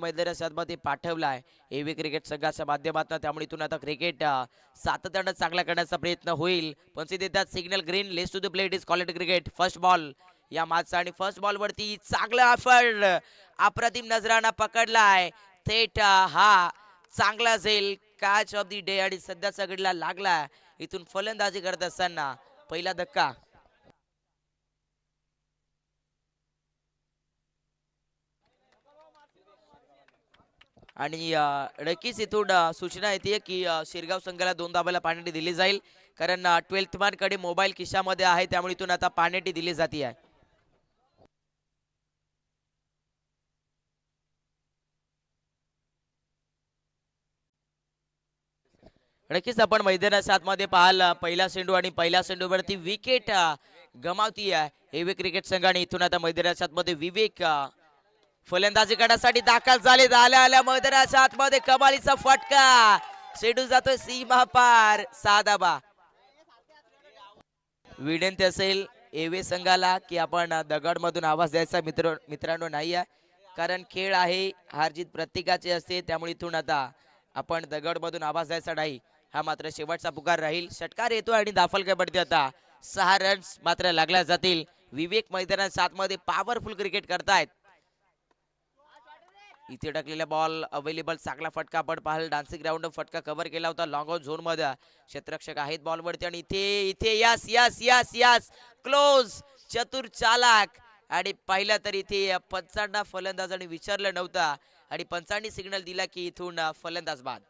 मैदानामध्ये पाठवला आहे एव्ही क्रिकेट संघाच्या माध्यमातून. त्यामुळे इथून आता क्रिकेट सातत्यानं चांगला करण्याचा प्रयत्न होईल. पण ते देतात signal green. Let's to the play. It is quality cricket. First ball या मॅचचा आणि फर्स्ट बॉल वरती चांगला ऑफर अप्रतिम नजराना पकडलाय. थेट हा चांगला जाईल कॅच ऑफ द डे आणि सध्याचा गडला लागला. इथून फलंदाजी करत असताना पहिला धक्का. आणि नक्कीच इथून सूचना येते की शिरगाव संघाला 2 धाबाला पाण्याटी दिली जाईल. कारण 12th मॅन कडे मोबाईल खिशामध्ये आहे. त्यामुळे इथून आता पाण्याटी दिली जाते आहे. नक्कीच आपण मैदानाच्या आतमध्ये पाहाल पहिला चेंडू आणि पहिल्या चेंडूवरती विकेट गमावती आहे एव्ही क्रिकेट संघाने. इथून आता मैदानाच्या आतमध्ये विवेक फलंदाजी करण्यासाठी दाखल झाले. आल्या मैदानाच्या आतमध्ये कमालीचा फटका. चेंडू जातोय सीमा पार. 6 धाबा. विनंती असेल एव्ही संघाला की आपण दगडमधून आवाज द्यायचा मित्रांनो नाही आहे. कारण खेळ आहे, हार जीत प्रत्येकाची असते. त्यामुळे इथून आता आपण दगडमधून आवाज द्यायचा नाही. हा मात्र शेवटचा पुकार राहील. षटकार येतो आणि दाफल कबड्डी आता 6 रन्स मात्र लागल्या जातील. विवेक मैदानात 7 मध्ये पॉवरफुल क्रिकेट करतायत. इथे टाकलेला बॉल अवेलेबल. चांगला फटका आपण पाहाल. डान्सिंग राऊंड फटका कव्हर केला होता लॉंग ऑन झोन मध्ये. क्षेत्ररक्षक आहेत बॉलवरती आणि इथे इथे yes yes yes yes close. चतुर चालाक. आणि पाहिला तर इथे पंचांना फलंदाजाने विचारलं नव्हतं आणि पंचांनी सिग्नल दिला की इथून फलंदाज बाद.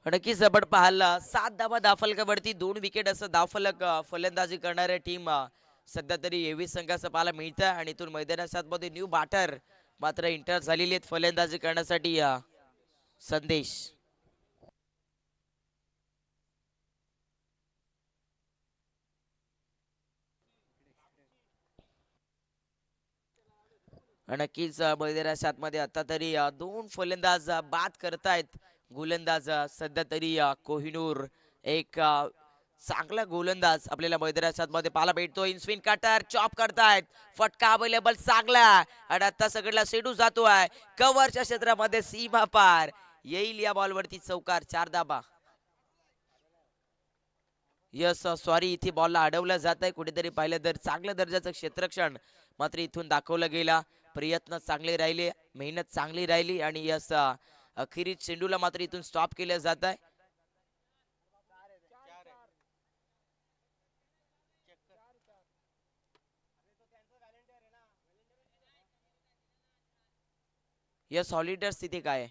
नक्कीच आपण पाहाल 7 धावा धावफलकावरती 2 विकेट असं धावफलक फलंदाजी करणाऱ्या टीम सध्या तरी एव्ही संघाचं पाहायला मिळतं. आणि इथून मैदानाच्या मध्ये न्यू बॅटर मात्र इंटर झालेली आहेत फलंदाजी करण्यासाठी. संदेश नक्कीच मैदानाच्या मध्ये आता तरी 2 फलंदाज बाद करतायत. गोलंदाज सध्या तरी कोहिनूर एक चांगला गोलंदाज आपल्याला मैदानाच्या मध्ये पाहायला भेटतो. इनस्विन कटर चॉप करतायत. फटका अवेलेबल चांगला आणि आता सगळ्याला शेडू जातोय कव्हरच्या क्षेत्रामध्ये. सीमा पार येईल या बॉलवरती चौकार. 4 धाबा. यस सॉरी इथे बॉलला अडवलं जात आहे. कुठेतरी पाहिलं तर चांगल्या दर्जाचं क्षेत्ररक्षण मात्र इथून दाखवलं गेला. प्रयत्न चांगले राहिले, मेहनत चांगली राहिली आणि यस अखेरीत चेंडूला मात्र इथून स्टॉप केलं जात आहे. यस हॉलिडर स्थिती काय आहे?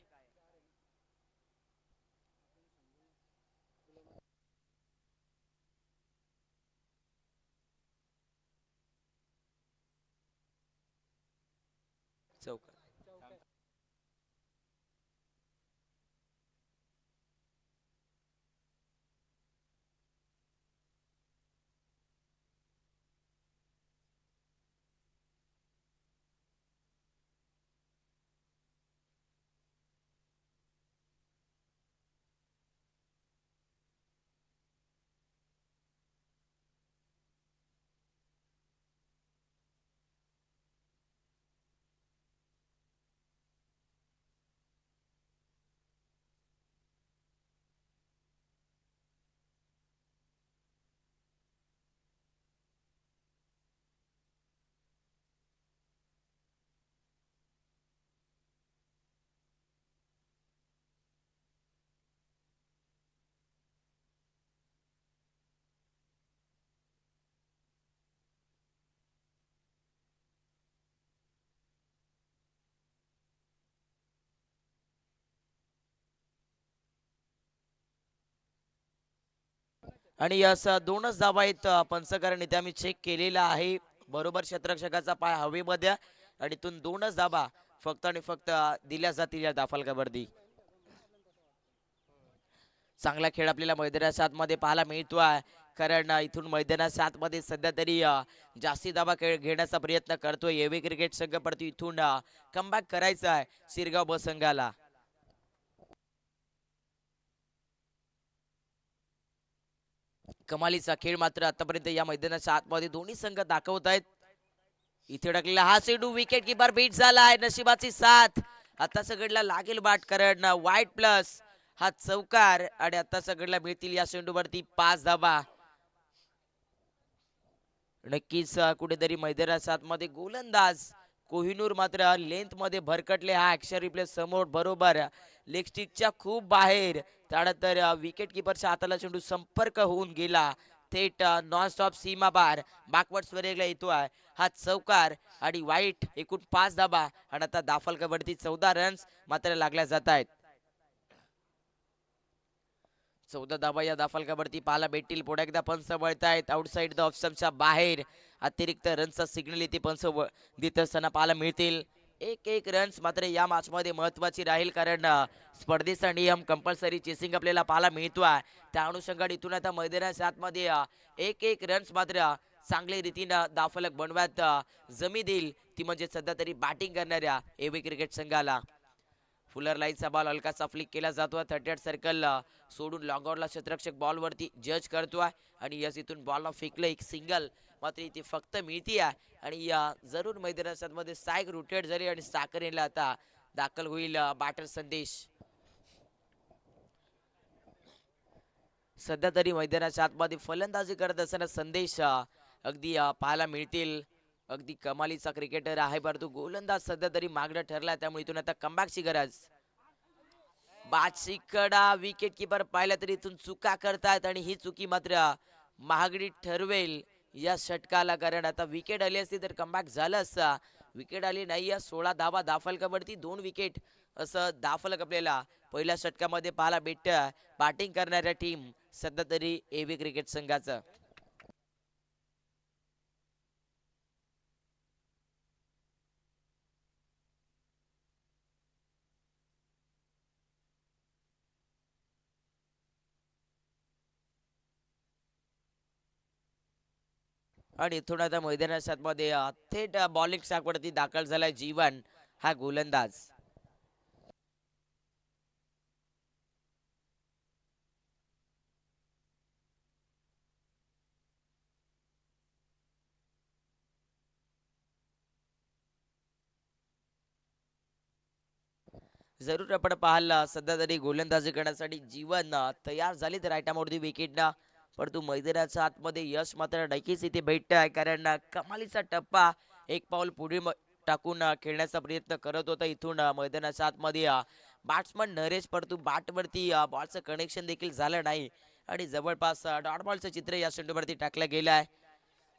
चौकार. आणि यस 2च धावा आहेत पंचकरांनी ते आम्ही चेक केलेला आहे. बरोबर क्षेत्ररक्षकाचा पाय हवेमध्ये आणि इथून 2च धाबा फक्त आणि फक्त दिल्या जातील या दाफलकावरती. चांगला खेळ आपल्याला मैदानाच्या आतमध्ये पाहायला मिळतो आहे, कारण इथून मैदानाच्या आतमध्ये सध्या तरी जास्ती धावा घेण्याचा प्रयत्न करतोय एव्ही क्रिकेट संघ, परंतु इथून कमबॅक करायचा आहे शिरगाव ब संघाला. कमालीचा खेळ मात्र आतापर्यंत या मैदानाच्या आतमध्ये दोन्ही संघ दाखवत आहेत. इथे टाकलेला हा चेंडू विकेट किपर बीट झालाय, नशिबाची साथ. आता सगळ्याला लागेल बाट, कारण वाईट प्लस हा चौकार, आणि आता सगळ्याला मिळतील या चेंडूवरती 5 धावा. नक्कीच कुठेतरी मैदानाच्या आतमध्ये गोलंदाज कोहिनूर मात्र लेंथ मध्ये भरकटले. हा ऍक्शन रिप्ले समोर बरोबर लेग स्टिकच्या खूप बाहेर, त्यानंतर विकेट किपरच्या हाताला चेंडू संपर्क होऊन गेला, थेट नॉन स्टॉप सीमा बार बॅकवर्ड स्वेरेला येतो आहे हा चौकार, आणि वाईट एकूण 5 धाबा. आणि आता दाफल कबड्डी 14 रन्स मात्र लागल्या जात आहेत. 14 धाबा या दाफलकावरती पाहायला भेटतील. पुढे एकदा पंच वळतायत आउटसाइड द ऑप्शनच्या बाहेर, अतिरिक्त रनचा सिग्नल इथे पंच देत असताना पाहायला मिळतील. एक रन्स मात्र या मॅच मध्ये महत्वाची राहील, कारण स्पर्धेचा नियम कंपल्सरी चेसिंग आपल्याला पाहायला मिळतो आहे. त्या अनुषंगाने इथून आता मैदानाच्या आतमध्ये एक रन्स मात्र चांगल्या रीतीनं दाफलक बनवत जमी देईल, ती म्हणजे सध्या तरी बॅटिंग करणाऱ्या एव्ही क्रिकेट संघाला. फुलर लाईनचा बॉल हलकासा फ्लिक केला जातो, 38 सर्कल सोडून लॉंगआउटला क्षेत्ररक्षक बॉल वरती जज करतोय, आणि यस इथून बॉलला फेकलं एक सिंगल मात्र इथे फक्त मिळती आहे. आणि या जरूर मैदानाच्या मध्ये सायक रोटेट झाली, आणि साकरेला आता दाखल होईल बॅटर संदेश. सध्या तरी मैदानाच्या आतमध्ये फलंदाजी करत असताना संदेश अगदी पाहायला मिळतील. अगदी कमालीचा क्रिकेटर आहे, परंतु गोलंदाज सध्या तरी मागणं ठरला, त्यामुळे इथून आता कमबॅकची गरज. बादशीकडा विकेट किपर पाहिला तरी इथून चुका करतात, आणि ही चुकी मात्र महागडी ठरवेल या षटकाला, कारण आता विकेट आली असती तर कमबॅक झालं असता. विकेट आली नाही, या 16 धावा दाफलकावरती 2 विकेट असं दाफलक आपल्याला पहिल्या षटकामध्ये पाहायला भेटतं बॅटिंग करणाऱ्या टीम सध्या तरी एव्ही क्रिकेट संघाचं. आणि इथून आता मैदानाच्या मध्ये थेट बॉलिंग शाखवरती दाखल झालाय जीवन हा गोलंदाज. जरूर आपण पाहिलं सध्या तरी गोलंदाजी करण्यासाठी जीवन तयार झाले तर राईटावरती विकेटना, परंतु मैदानाच्या आतमध्ये यश मात्र नक्कीच इथे भेटत आहे, कारण कमालीचा टप्पा एक पाऊल पुढे टाकून खेळण्याचा प्रयत्न करत होता. इथून मैदानाच्या आतमध्ये बॅट्समन नरेश, परंतु बॅटवरती बॉलचं कनेक्शन देखील झालं नाही, आणि जवळपास डॉट बॉलचं चित्र या चेंडूवरती टाकलं गेलं आहे.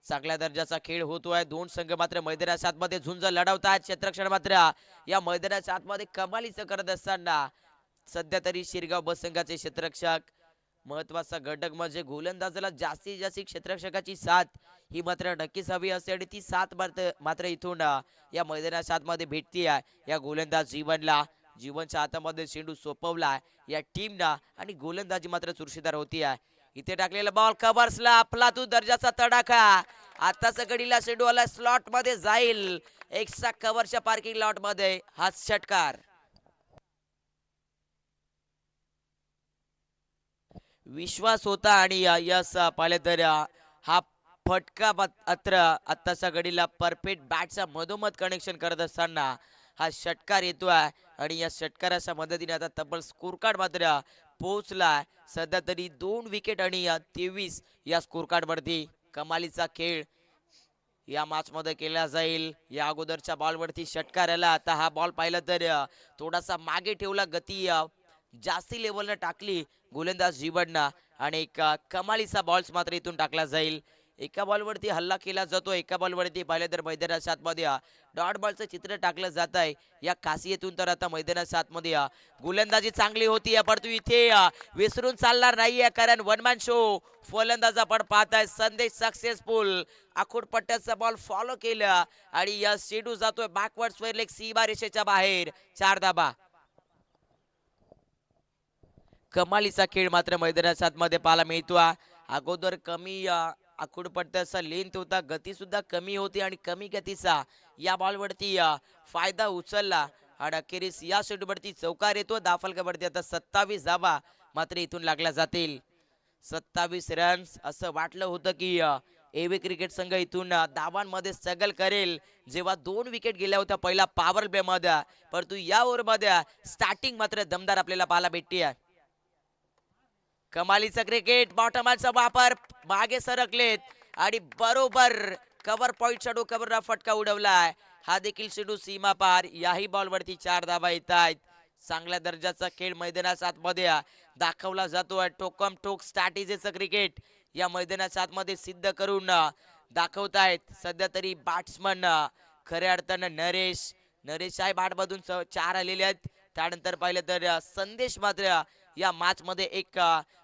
चांगल्या दर्जाचा खेळ होतोय, दोन संघ मात्र मैदानाच्या आतमध्ये झुंज लढवतात. क्षेत्ररक्षण मात्र या मैदानाच्या आतमध्ये कमालीचं करत असताना सध्या तरी शिरगाव बस संघाचे क्षेत्ररक्षक. महत्वाचा घटक म्हणजे गोलंदाजाला जास्तीत जास्त क्षेत्ररक्षकाची साथ ही मात्र नक्कीच हवी असते, आणि ती साथ मात्र इथून या मैदानाच्या आतमध्ये भेटती आहे या गोलंदाज जीवनला. जीवनच्या हातामध्ये चेंडू सोपवला या टीमना, आणि गोलंदाजी मात्र चुरशीदार होती आहे. इथे टाकलेला बॉल कव्हर्सला आपला तू दर्जाचा तडाखा. आताच गडीला चेंडू आला, स्लॉट मध्ये जाईल, एक्स्ट्रा कव्हरच्या पार्किंग लॉट मध्ये हा षटकार. विश्वास होता, आणि यस पाहिले तर हा फटका अत्र आत्ताच्या घडीला परफेक्ट बॅटच्या मधोमध कनेक्शन करत असताना हा षटकार येतोय, आणि या षटकाराच्या मदतीने आता तब्बल स्कोर कार्ड मात्र पोहोचला. सध्या तरी 2 विकेट आणि 23 या स्कोर कार्ड वरती. कमालीचा खेळ या मॅच मध्ये केला जाईल. या अगोदरच्या बॉल वरती षटकार आला, आता हा बॉल पाहिला तर थोडासा मागे ठेवला, गती जास्ती लेवलनं टाकली गोलंदाज जीवनना, आणि एक कमालीचा बॉल्स मात्र इथून टाकला जाईल. एका बॉलवरती हल्ला केला जातो, एका बॉलवरती पाहिलं तर मैदानाच्या आतमध्ये डॉट बॉलचं चित्र टाकलं जात आहे. या खासियतून तर आता मैदानाच्या आतमध्ये गोलंदाजी चांगली होती, परंतु इथे विसरून चालणार नाहीये, कारण वन मॅन शो फलंदाज आपण पाहताय. संदेश सक्सेसफुल आखूड पट्ट्याचा बॉल फॉलो केला, आणि या चेंडू जातोय बॅकवर्ड स्क्वेअर लेग सीमा रेषेच्या बाहेर. 4 धाबा. कमालीचा खेळ मात्र मैदानाच्या आतमध्ये पाहायला मिळतो. अगोदर कमी आखूडपट्ट्याचा लेंथ होता, गती सुद्धा कमी होती आणि कमी गतीचा या बॉलवरती फायदा उचलला आणि अखेरीस या शेडूवरती चौकार येतो. दाफलकावरती आता 27 धावा मात्र इथून लागल्या जातील. 27 रन्स. असं वाटलं होतं की एव्ही क्रिकेट संघ इथून धावांमध्ये स्ट्रगल करेल जेव्हा 2 विकेट गेल्या होत्या पहिला पॉवर प्ले मध्ये, परंतु या ओव्हरमध्ये स्टार्टिंग मात्र दमदार आपल्याला पाहायला भेटते. कमालीचा क्रिकेट, बॉटमचा वापर, मागे सरकलेत आणि बरोबर कव्हर पॉइंट चढू कव्हरला फटका उडवलाय. हा देखील चेंडू सीमा पार. याही बॉलवरती 4 धावा येत आहेत. चांगल्या दर्जाचा खेळ मैदानाच्या आतमध्ये दाखवला जातोय. टोकम टोक स्ट्रॅटेजीचं क्रिकेट या मैदानाच्या आतमध्ये सिद्ध करून दाखवतायत. सध्या तरी बॅट्समन खऱ्या अर्थानं नरेश आहे बॅटमधून 4 आलेले आहेत. त्यानंतर पाहिलं तर संदेश मात्र या मॅच मध्ये एक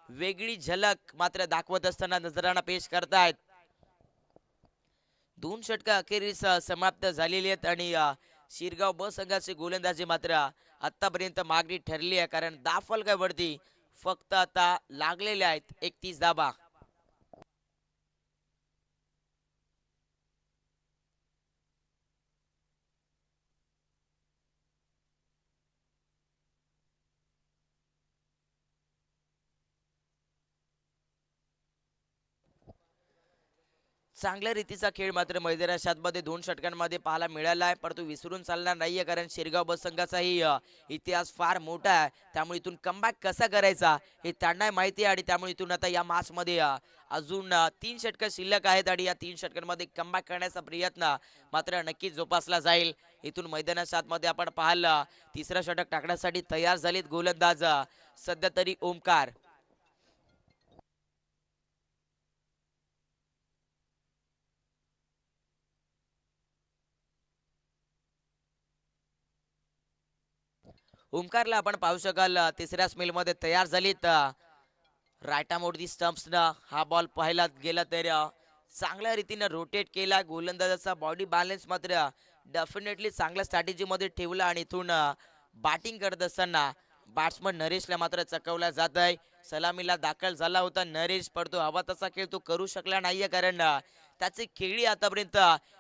वेगळी झलक मात्र दाखवत असताना नजरांना पेश करतायत. 2 षटकं अखेरीस समाप्त झालेली आहेत आणि शिरगाव ब संघाची गोलंदाजी मात्र आतापर्यंत मागणी ठरली आहे, कारण दाफलकावरती फक्त आता लागलेले आहेत 31 धावा. चांगल्या रीतीचा खेळ मात्र मैदानाच्या आतमध्ये 2 षटकांमध्ये पाहायला मिळाला आहे, परंतु विसरून चालणार नाहीये, कारण शिरगाव बस संघाचाही इतिहास फार मोठा आहे. त्यामुळे इथून कमबॅक कसा करायचा हे त्यांना माहिती आहे आणि त्यामुळे इथून आता या मॅच मध्ये अजून 3 षटकं शिल्लक आहेत आणि या 3 षटकांमध्ये कमबॅक करण्याचा प्रयत्न मात्र नक्कीच जोपासला जाईल. इथून मैदानाच्या आतमध्ये आपण पाहिलं तिसरा षटक टाकण्यासाठी तयार झालेत गोलंदाज सध्या तरी ओमकार. ओमकारला आपण पाहू शकाल तिसऱ्या स्मेलमध्ये तयार झालीत. रायटामोरती स्टंप्सनं हा बॉल पाहायला गेला तर चांगल्या रीतीने रोटेट केला. गोलंदाजाचा बॉडी बॅलन्स मात्र डेफिनेटली चांगल्या स्ट्रॅटेजी मध्ये ठेवला आणि इथून बॅटिंग करत असताना बॅट्समन नरेशला मात्र चकवला जात आहे. सलामीला दाखल झाला होता नरेश, परंतु हवा तसा खेळ तो करू शकला नाहीये, कारण त्याची खेळी आतापर्यंत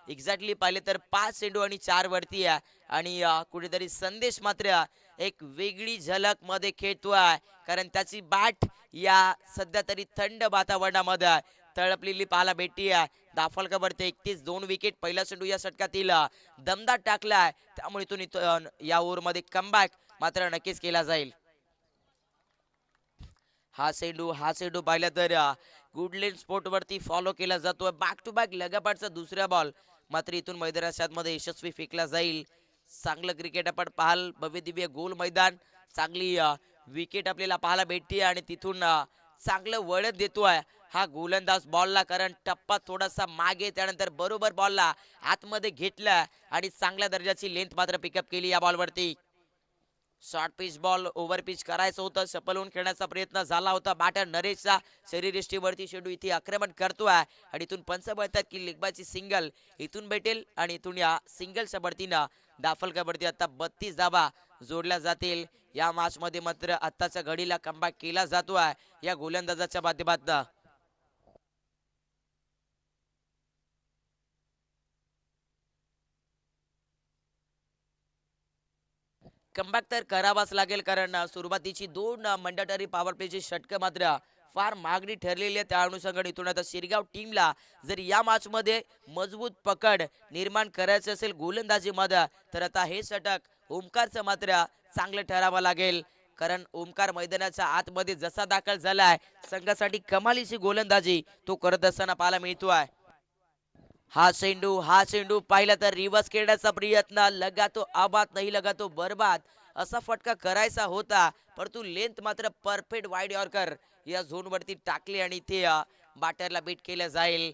एक्झॅक्टली पाहिले तर 5 चेंडू आणि 4 वरती आहे आणि कुठेतरी संदेश मात्र एक वेगळी झलक मध्ये खेळतोय, कारण त्याची बॅट या सध्या तरी थंड वातावरणामध्ये तळपलेली पाहायला भेटती आहे. दाफलकावरती 31 2 विकेट. पहिला चेंडू या षटकातील दमदार टाकलाय, त्यामुळे इथून या ओव्हर मध्ये कमबॅक मात्र नक्कीच केला जाईल. हा चेंडू पाहिला तर गुडलेन स्पोर्ट वरती फॉलो केला जातोय. बॅक टू बॅक लगापाटचा दुसरा बॉल मात्र इथून मैदानाच्या आतमध्ये यशस्वी फेकला जाईल. चांगलं क्रिकेट आपण पाहाल, भव्य दिव्य गोल मैदान, चांगली विकेट आपल्याला पाहायला भेटते आणि तिथून चांगलं वळण देतोय हा गोलंदाज बॉलला, कारण टप्पा थोडासा मागे त्यानंतर बरोबर बॉलला आतमध्ये घेतला आणि चांगल्या दर्जाची लेंथ मात्र पिकअप केली या बॉलवरती. Short pitch ball over pitch करायचं होतं, सफल होऊन खेळण्याचा प्रयत्न झाला होता. बॅटर नरेशचा शरीरयष्टीवरती चेंडू इथे आक्रमण करतोय आणि इथून पंच बोलतात की लेगबाची सिंगल इथून भेटेल आणि इथून या सिंगलच्या बढतीनं दाफलकावरती आता 32 धावा जोडल्या जातील. या मॅच मध्ये मात्र आत्ताच्या घडीला कमबॅक केला जातोय या गोलंदाजाच्या माध्यमातून. कमबॅक तर करावाच लागेल, कारण सुरुवातीची 2 मंडटरी पॉवर प्लेची षटकं मात्र फार मागणी ठरलेली आहे. त्या अनुषंगाने इथून आता शिरगाव टीमला जर या मॅच मध्ये मजबूत पकड निर्माण करायचं असेल गोलंदाजी मध्ये, तर आता हे षटक ओमकारचं मात्र चांगलं ठरावं लागेल, कारण ओमकार मैदानाच्या आतमध्ये जसा दाखल झालाय संघासाठी कमालीची गोलंदाजी तो करत असताना पाहायला मिळतोय. हा चेंडू पाहिला तर रिव्हर्स खेळण्याचा प्रयत्न, लगा तो आबाद नाही लगा तो बर्बाद असा फटका करायचा होता, परंतु लेंथ मात्र परफेक्ट वाईड यॉर्कर या झोन वरती टाकली आणि ते बॅटरला बीट केलं जाईल.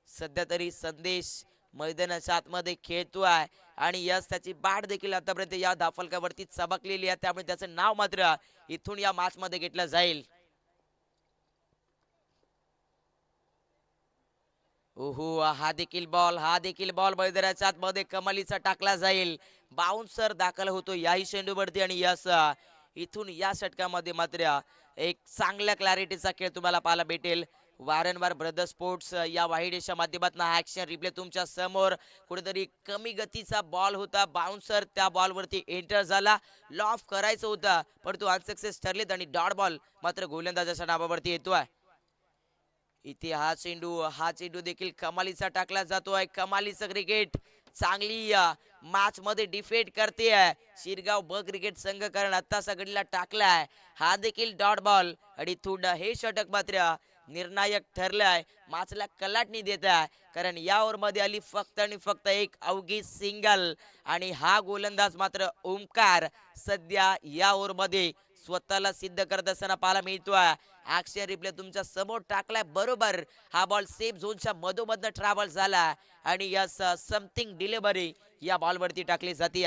सध्या तरी संदेश मैदानाच्या आतमध्ये खेळतोय आणि यस त्याची बॅट देखील आतापर्यंत या दाफलकावरती चबकलेली आहे, त्यामुळे त्याचं नाव मात्र इथून या मॅच मध्ये घेतलं जाईल. ओहो, हा देखील बॉल मैदानाच्या आतमध्ये कमालीचा टाकला जाईल. बाउन्सर दाखल होतो याही चेंडूवरती आणि यस इथून या षटकामध्ये मात्र एक चांगल्या क्लॅरिटीचा खेळ तुम्हाला पाहायला भेटेल. वारंवार ब्रदर स्पोर्ट्स या वाहिनीच्या माध्यमातून हा ऍक्शन रिप्ले तुमच्या समोर. कुठेतरी कमी गतीचा बॉल होता, बाउन्सर त्या बॉलवरती एंटर झाला, लॉफ करायचं होता पण तो अनसक्सेस ठरलेत आणि डॉट बॉल मात्र गोलंदाजाच्या नावावरती येतोय. इथे हा चेंडू देखील कमालीचा टाकला जातोय. कमालीचं क्रिकेट चांगली मॅच मध्ये डिफेंड करते शिरगाव ब क्रिकेट संघ, कारण आत्ताचा गडीला टाकलाय. हा देखील डॉट बॉल आणि थोडं हे षटक मात्र निर्णायक ठरलाय. मॅचला कलाटणी देत आहे, कारण या ओव्हर मध्ये आली फक्त आणि फक्त एक अवघी सिंगल आणि हा गोलंदाज मात्र ओमकार सध्या या ओव्हर मध्ये स्वतःला सिद्ध करत असताना पाहायला मिळतोय. ऍक्शन रिप्ले तुमच्या समोर टाकलाय, बरोबर हा बॉल सेफ झोनच्या मधोमधनं ट्रॅव्हल झाला आणि यस समथिंग डिलिव्हरी या बॉलवरती टाकली जाते.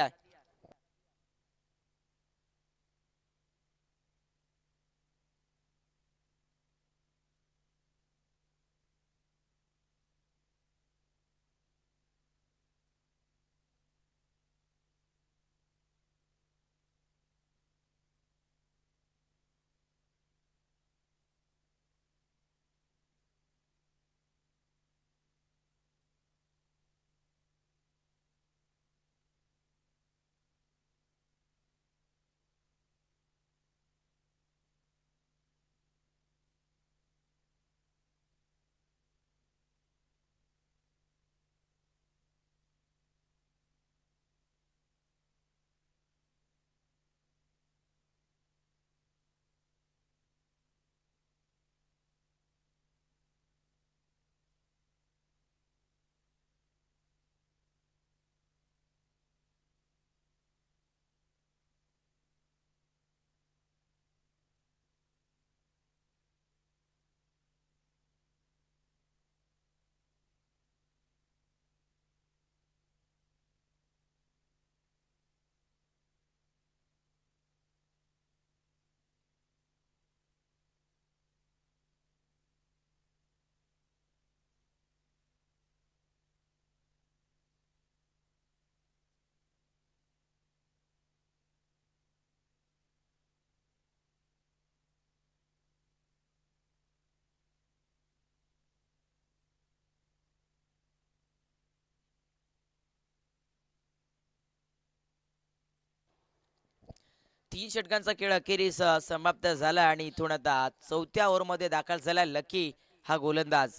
3 षटकांचा खेळ अखेरीस समाप्त झाला आणि इथून आता चौथ्या ओव्हर मध्ये दाखल झाला लकी हा गोलंदाज.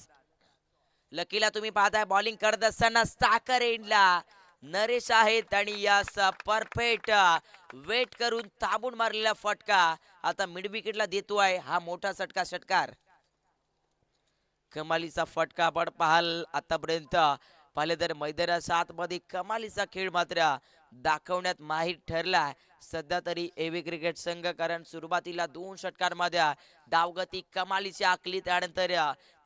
लकीला तुम्ही पाहताय बॉलिंग करत असताना स्टाकर एंडला नरेश आहेत आणि यास परफेक्ट वेट करून थांबून मारलेला फटका आता मिड विकेटला देतोय हा मोठा षटकार. कमालीचा फटका आपण पाहाल आतापर्यंत पाहिले तर मैदानाच्या आतमध्ये कमालीचा खेळ मात्र दाखवण्यात माहीर ठरला सध्या तरी एव्ही क्रिकेट संघ, कारण सुरुवातीला 2 षटकांमध्ये धावगती कमालीची आखली, त्यानंतर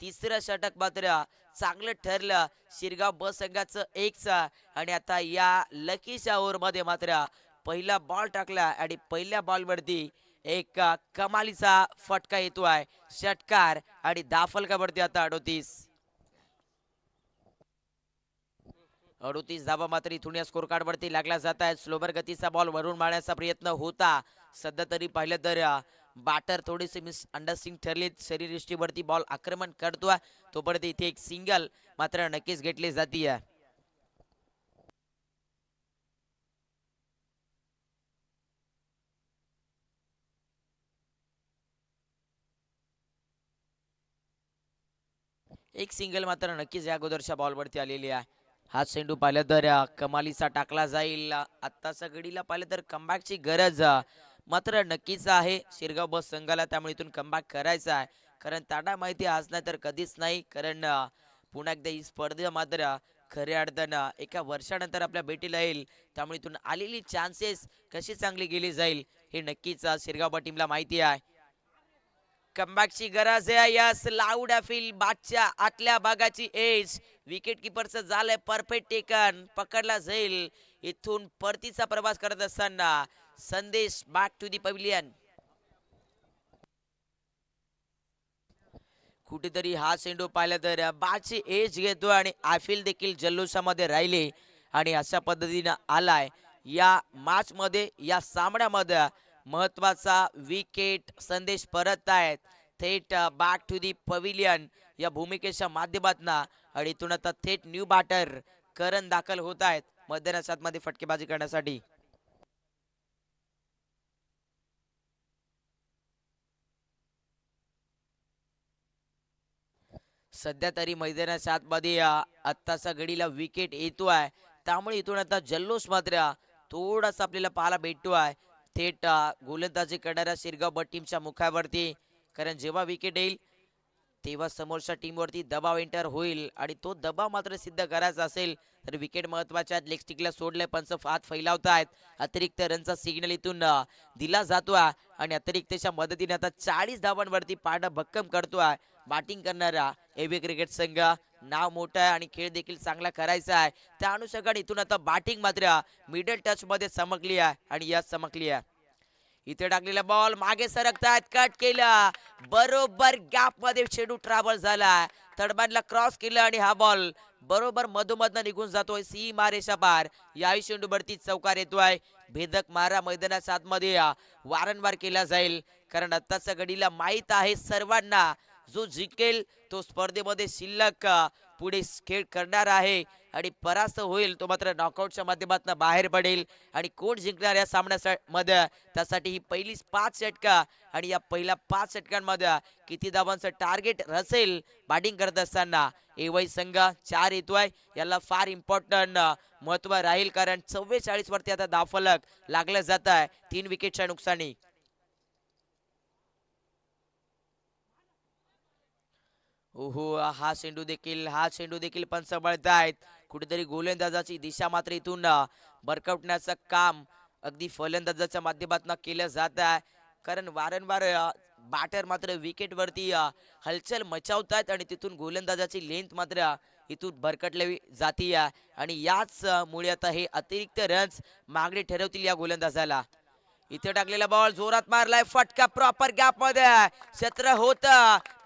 तिसरं षटक मात्र चांगलं ठरलं शिरगाव ब संघाचं 1 आणि आता या लकीच्या ओव्हर मध्ये मात्र पहिला बॉल टाकला आणि पहिल्या बॉलवरती एक कमालीचा फटका येतोय षटकार आणि दाफलकावरती आता 38 धावा मात्र इथून या स्कोर कार्ड वरती लागला जात आहे. स्लोबर गतीचा बॉल वरून मारण्याचा प्रयत्न होता, सध्या तरी पाहिलं तर बॅटर थोडीशी मिस अंडरस्टिंग ठरली, शरीरयष्टीवरती बॉल आक्रमण करतोय तोपर्यंत इथे एक सिंगल मात्र नक्कीच घेतली जाते. एक सिंगल मात्र नक्कीच या अगोदरच्या बॉलवरती आलेली आहे. हा चेंडू पाहिलं तर कमालीचा टाकला जाईल. आत्ताच्या घडीला पाहिलं तर कमबॅकची गरज मात्र नक्कीच आहे शिरगाव बस संघाला, त्यामुळे इथून कमबॅक करायचा आहे, कारण त्यांना माहिती आज नाही तर कधीच नाही, कारण पुन्हा एकदा ही स्पर्धा मात्र खऱ्या अर्थानं एका वर्षानंतर आपल्या भेटीला येईल, त्यामुळे इथून आलेली चान्सेस कशी चांगली गेली जाईल हे नक्कीच शिरगाव टीमला माहिती आहे. कमबॅकची गरज आहे. यस लाऊड अफील बादच्या आतल्या भागाची एज विकेट किपरचं झालंय परफेक्ट टेकन, पकडला जाईल. इथून परतीचा प्रवास करत असताना संदेश बॅक टू दी पवेलियन. कुठेतरी हा चेंडू पाहिला तर बाची एज घेतो आणि आफिल देखील जल्लोषामध्ये राहिले आणि अशा पद्धतीनं आलाय या मॅच मध्ये, या सामन्यामध्ये महत्वाचा विकेट संदेश परत आहेत थेट बॅक टू दी पविलियन या भूमिकेच्या माध्यमातून आणि इथून आता थेट न्यू बॅटर करण दाखल होत आहेत मैदानाच्या आतमध्ये फटकेबाजी करण्यासाठी. सध्या तरी मैदानाच्या आतमध्ये आत्ताचा घडीला विकेट येतो आहे त्यामुळे इथून आता जल्लोष मात्र थोडासा आपल्याला पाहायला भेटतो आहे थेट गोलंदाजी करणाऱ्या शिरगाव बट टीमच्या मुखावरती. कारण जेव्हा विकेट येईल तेव्हा समोरच्या टीमवरती दबाव एंटर होईल आणि तो दबाव मात्र सिद्ध करायचा असेल तर विकेट महत्वाच्या लेग स्टिकला सोडले पंच हात फैलावतायत. अतिरिक्त रनचा सिग्नल इथून दिला जातोय आणि अतिरिक्तच्या मदतीने आता 40 धावांवरती पारडा भक्कम करतोय बॅटिंग करणारा एव्ही क्रिकेट संघ. नाव मोठं आहे आणि खेळ देखील चांगला करायचा आहे त्या अनुषंगाने इथून आता बॅटिंग मात्र मिडल टच मध्ये चमकली आहे आणि या चमकली आहे. इथे टाकलेला बॉल मागे सरकतायत कट केला बरोबर गॅप मध्ये चेंडू ट्रॅव्हल झाला तडबांडला क्रॉस केला आणि हा बॉल बरोबर मधोमधनं निघून जातोय सीमा रेषा पार. याही चेंडूवरती चौकार येतोय. भेदक मारा मैदानाच्या आतमध्ये वारंवार केला जाईल कारण आत्ताच्या घडीला माहित आहे सर्वांना जो जिंकेल तो स्पर्धेमध्ये शिल्लक पुढे खेळ करणार आहे आणि परास्त होईल तो मात्र नॉकआउटच्या माध्यमातून बाहेर पडेल. आणि कोण जिंकणार या सामन्यामध्ये त्यासाठी ही पहिली 5 षटका आणि या पहिल्या 5 षटकांमध्ये किती धावांचं टार्गेट रसेल बॅटिंग करत असताना. एवही संघ 4 येतोय याला फार इम्पॉर्टंट महत्व राहील कारण 44 वरती आता धावफलक लागलं जात आहे 3 विकेटच्या नुकसानी. ओहो हा चेंडू देखील पण सांभाळतायत कुठेतरी गोलंदाजाची दिशा मात्र इथून बरकवण्याचं काम अगदी फलंदाजाच्या माध्यमातून केलं जात आहे कारण वारंवार बॅटर मात्र विकेट वरती हलचल मचावतात आणि तिथून गोलंदाजाची लेंथ मात्र इथून भरकटली जाती आणि याच मुळे आता हे अतिरिक्त रन्स मागणी ठरवतील या गोलंदाजाला. इथे टाकलेला बॉल जोरात मारलाय फटका प्रॉपर गॅप मध्ये क्षेत्र होत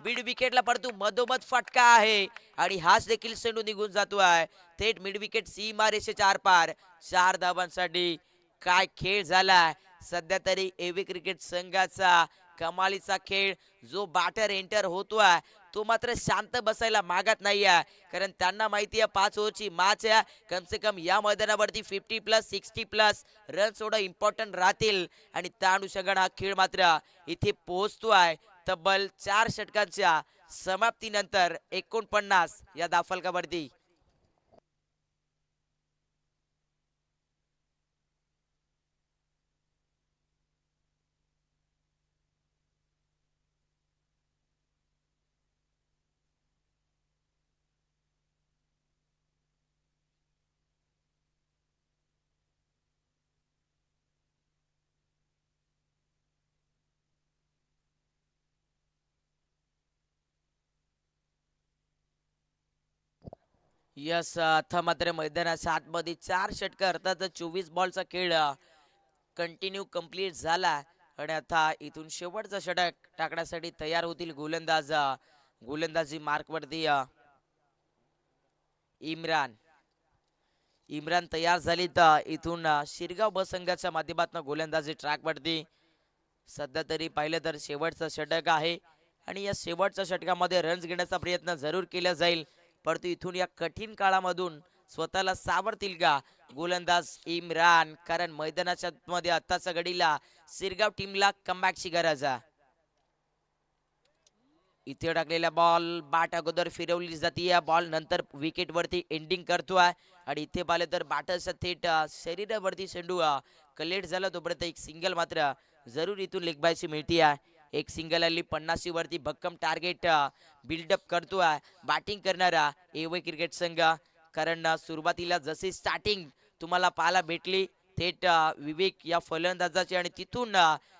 मिड विकेटला परंतु मधोमध फटका आहे आणि हाच देखील चेंडू निघून जातोय थेट मिड विकेट सीमा रेषेच्या आरपार. 4 धावांसाठी काय खेळ झालाय सध्या तरी एव्ही क्रिकेट संघाचा कमालीचा खेळ. जो बॅटर एंटर होतोय तो मात्र शांत बसायला मागत नाहीये कारण त्यांना माहिती आहे 5 ओव्हरची मॅच आहे कम से कम या मैदानावरती 50+ 60+ रन थोडं इम्पॉर्टंट राहतील आणि त्या अनुषंगाने हा खेळ मात्र इथे पोहोचतोय तब्बल 4 षटकांच्या समाप्तीनंतर 49 या धावफलकावरती. यस आता मात्र मैदानाच्या आतमध्ये 4 षटक अर्थात 24 बॉलचा खेळ कंटिन्यू कंप्लीट झाला आणि आता इथून शेवटचा षटक टाकण्यासाठी तयार होतील गोलंदाज. गोलंदाजी मार्क वरती इम्रान तयार झाली तर इथून शिरगाव ब संघाच्या माध्यमातून गोलंदाजी ट्रॅक वरती. सध्या तरी पाहिलं तर शेवटचा षटक आहे आणि या शेवटच्या षटकामध्ये रन्स घेण्याचा प्रयत्न जरूर केला जाईल परंतु इथून या कठीण काळामधून स्वतःला सावरतील का गोलंदाज इम्रान कारण मैदानाच्या मध्ये आत्ताच्या घडीला सिरगाव टीमला कमबॅकची गरज आहे. इथे टाकलेला बॉल बॅट अगोदर फिरवली जाते बॉल नंतर विकेट वरती एंडिंग करतोय आणि इथे पाहिलं तर बॅटरच्या थेट शरीरावरती चेंडू कलेक्ट झाला तोपर्यंत एक सिंगल मात्र जरूर इथून लेग बायची मिळते आहे. एक सिंगल आली 50 वरती भक्कम टार्गेट बिल्डअप करतोय बॅटिंग करणारा एव्ही क्रिकेट संघ कारण सुरुवातीला जशी स्टार्टिंग तुम्हाला पाहायला भेटली थेट विवेक या फलंदाजाची आणि तिथून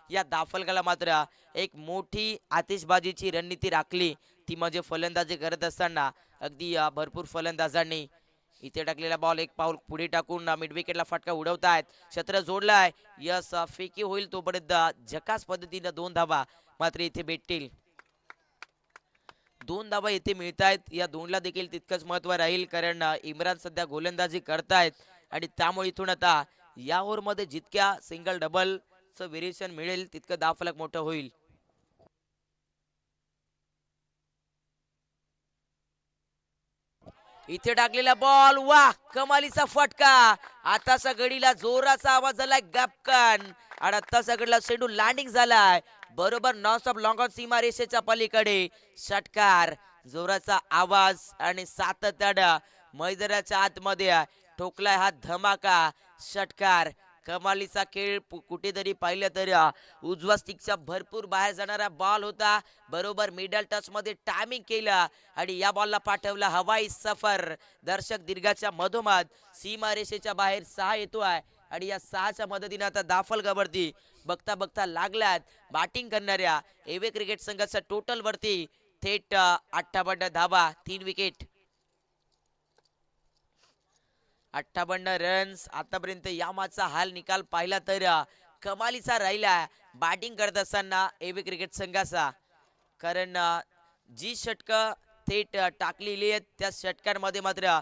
या दाफलकाला मात्र एक मोठी आतिषबाजीची रणनीती राखली ती म्हणजे फलंदाजी करत असताना अगदी भरपूर फलंदाजांनी. इथे टाकलेला बॉल एक पाऊल पुढे टाकून मिड विकेटला फटका उडवतायत क्षेत्र जोडलाय यस फेकी होईल तोपर्यंत झकास पद्धतीने 2 धावा मात्र इथे भेटतील. 2 धावा इथे मिळतायत या 2ला देखील तितकंच महत्व राहील कारण इम्रान सध्या गोलंदाजी करतायत आणि त्यामुळे इथून आता या ओव्हरमध्ये जितक्या सिंगल डबल जसं व्हेरिएशन मिळेल तितकं धावफलक मोठं होईल. इथे टाकलेला बॉल, वा कमालीचा फटका. आताचा गडीला जोराचा आवाज झालाय गपकन आणि आताचा गडीला चेंडू लँडिंग झालाय बरोबर नॉन स्टॉप लॉंग ऑन सीमा रेषेच्या पलीकडे. षटकार, जोराचा आवाज आणि सातत्यानं मैदानाच्या आतमध्ये ठोकलाय हा धमाका षटकार. कमालीचा खेळ कुठेतरी पाहिलं तर उजवा स्टिकच्या भरपूर बाहेर जाणारा बॉल होता. बरोबर मिडल टच मध्ये टायमिंग केलं आणि या बॉलला पाठवला हवाई सफर. दर्शक दीर्घाच्या मधोमध सीमारेषेच्या बाहेर 6 येतोय आणि या 6च्या मदतीने आता दाफलगावरती बघता बघता लागल्यात बॅटिंग करणाऱ्या एवे क्रिकेट संघाच्या टोटल वरती थेट 58 धावा, 3 विकेट, 58 रन्स. आतापर्यंत या मॅचचा हाल निकाल पाहिला तर कमालीचा राहिला बॅटिंग करत असताना एवे क्रिकेट संघाचा. कारण जी षटक थेट टाकलेली आहेत त्या षटकांमध्ये मात्र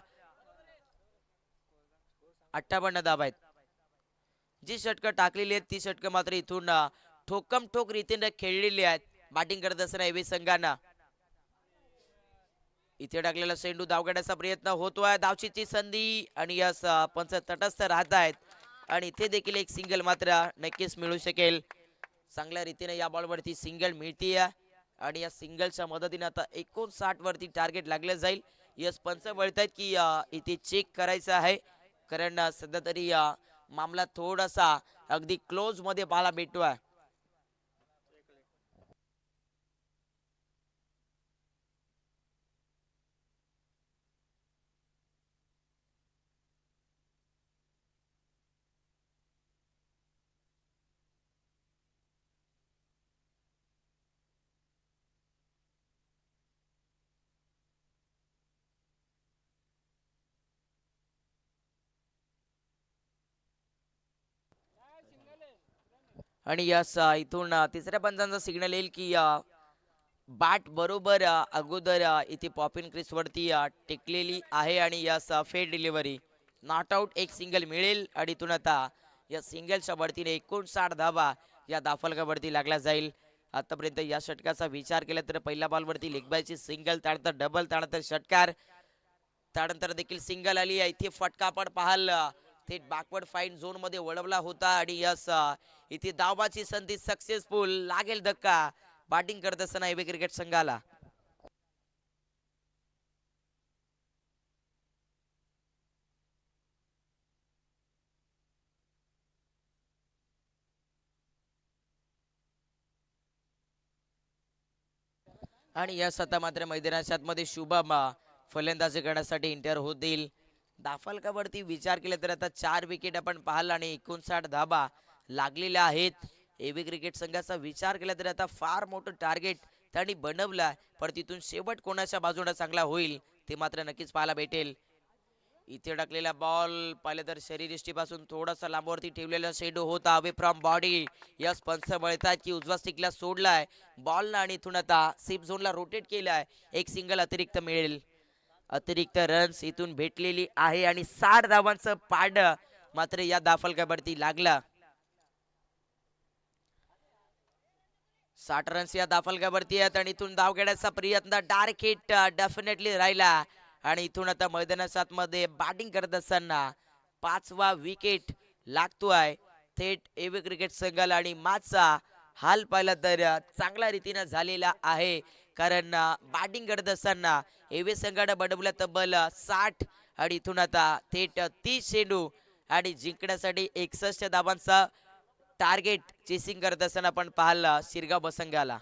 58 धावा आहेत. जी षटकं टाकलेली आहेत ती षटकं मात्र इथून ठोकम ठोक रीतीने खेळलेली आहेत बॅटिंग करत असताना एवे संघांना. इथे टाकलेला चेंडू धाव घेण्याचा प्रयत्न होतोय, धावचीची संधी आणि यस पंच तटस्थ राहत आहेत आणि इथे देखील एक सिंगल मात्र नक्कीच मिळू शकेल. चांगल्या रीतीने या बॉलवरती सिंगल मिळतीये आणि या सिंगलच्या मदतीने आता 59 वरती टार्गेट लागलं जाईल. यस पंच बोलतायत की इथे चेक करायचं आहे कारण सध्या तरी मामला थोडासा अगदी क्लोज मध्ये पाहायला भेटतोय. आणि यस इथून तिसऱ्या पंचांचा सिग्नल येईल की बॅट बरोबर अगोदर इथे पॉपिन क्रिस वरती टेकलेली आहे आणि यस फेड डिलिव्हरी नॉट आउट, एक सिंगल मिळेल आणि इथून आता या सिंगलच्या वरतीने 59 धावा या दाफलकावरती लागला जाईल. आतापर्यंत या षटकाचा विचार केला तर पहिल्या बॉलवरती लेगबायची सिंगल, त्यानंतर डबल, त्यानंतर षटकार, त्यानंतर देखील सिंगल आली आहे. इथे फटका आपण पाहाल थेट बॅकवर्ड फाईन झोन मध्ये वळवला होता आणि यस इथे धावाची संधी सक्सेसफुल. लागेल धक्का बॅटिंग करत असताना एबी क्रिकेट संघाला. आणि यस आता मात्र मैदानाच्या आतमध्ये शुभम फलंदाजी करण्यासाठी इंटर होतील. दाफलकावरती विचार केला तर आता 4 विकेट आपण पाहिला आणि 59 धाबा लागलेल्या आहेत. एबी क्रिकेट संघाचा विचार केला तर आता फार मोठं टार्गेट त्यांनी बनवलं, पण तिथून शेवट कोणाच्या बाजूने चांगला होईल ते मात्र नक्कीच पाहायला भेटेल. इथे टाकलेला बॉल पाहिलं तर शरीरयष्टीपासून थोडासा लांबवरती ठेवलेला शेडो होता अवे फ्रॉम बॉडी. यस पंच म्हणतात की उजवा स्टिकला सोडलाय बॉल ना आणि इथून आता सेफ झोनला रोटेट केलाय. एक सिंगल अतिरिक्त मिळेल, अतिरिक्त रन्स इथून भेटलेली आहे आणि 60 धावांचं पाड मात्र या दाफलकावरती लागला. 60 रन्स या दाफलकावरती आहेत आणि इथून धाव घेण्याचा प्रयत्न डायरेक्ट हिट डेफिनेटली राहिला आणि इथून आता मैदानाच्या आतमध्ये बॅटिंग करत असताना 5वा विकेट लागतोय थेट एव्ही क्रिकेट संघाला आणि मॅचचा हाल पाहिला तर चांगल्या रीतीने झालेला आहे. कारण बॅटिंग करत असताना एव्ही संघाने बनवलं तब्बल 60 आणि इथून आता थेट 30 चेंडू आणि जिंकण्यासाठी 61 धावांचा टार्गेट चेसिंग करत असताना आपण पाहिला शिरगाव बसंगाला.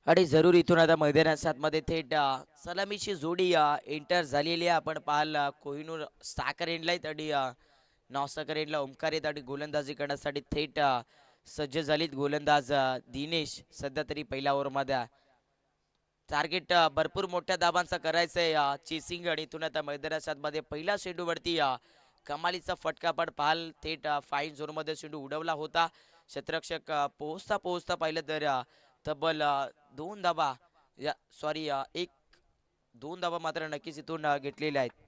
आणि जरूर इथून आता मैदानाच्या आतमध्ये थेट सलामीची जोडी एंटर झालेली आहे. आपण पाहाल कोहिनूर साखर एंडला आणि नौसाकर एंडला ओमकार आहेत आणि गोलंदाजी करण्यासाठी थेट सज्ज झालीत गोलंदाज दिनेश. सध्या तरी पहिल्या ओव्हरमध्ये टार्गेट भरपूर मोठ्या दाबांचा करायचंय चेसिंग आणि इथून आता मैदानाच्या आतमध्ये पहिल्या चेंडूवरती कमालीचा फटका पण पाहाल थेट फाईन झोनमध्ये चेंडू उडवला होता. क्षेत्ररक्षक पोहोचता पोहोचता पाहिलं तर तब्बल दोन धाबा या सॉरी एक दोन धाबा मात्र नक्कीच इथून घेतलेल्या आहेत.